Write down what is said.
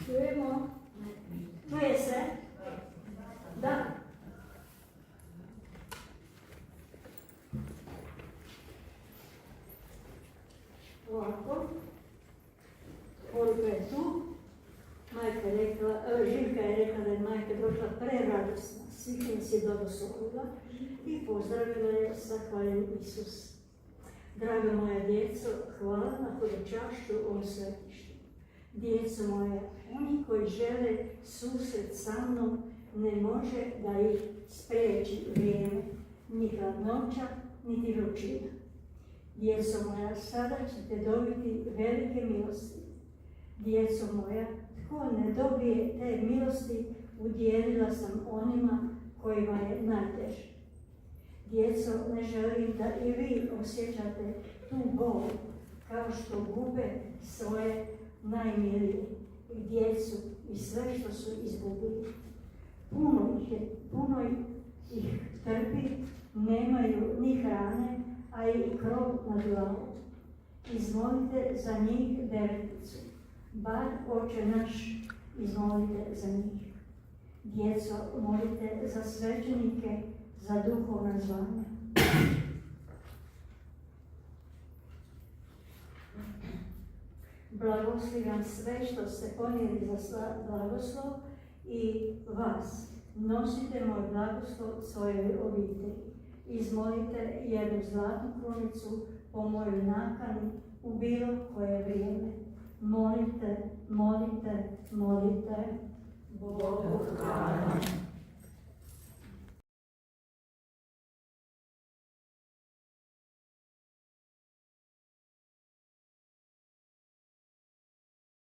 Čujemo? Čuje se? Da. Ovako. Olga je tu. Majka je rekla, Živka je rekla da je majka došla preradosna. Svih nas je blagoslovila i pozdravila je sa hvaljen Isus. Draga moja djeco, hvala na hodočašću ovom svetištu. Djeco moja, oni koji žele susret sa mnom, ne može da ih spriječi vrijeme, ni hladnoća, niti vrućina. Djeco moja, sada ćete dobiti velike milosti. Djeco moja, tko ne dobije te milosti, udjelila sam onima kojima je najteže. Djeco, ne želim da i vi osjećate tu bol, kao što gube svoje najmilije, djecu i sve što su izgubili. Puno ih trpi, nemaju ni hrane, a i krov nad glavom. Izmolite za njih deveticu, bar Oče naš, izmolite za njih. Djeco, molite za svećenike, za duhovna zvanja. Blagoslivam sve što ste ponijeli za blagoslov i vas. Nosite moj blagoslov svojoj obitelji. Izmolite jednu zlatnu krunicu po mojoj nakani u bilo koje vrijeme. Molite, molite, molite. Bogu hvala.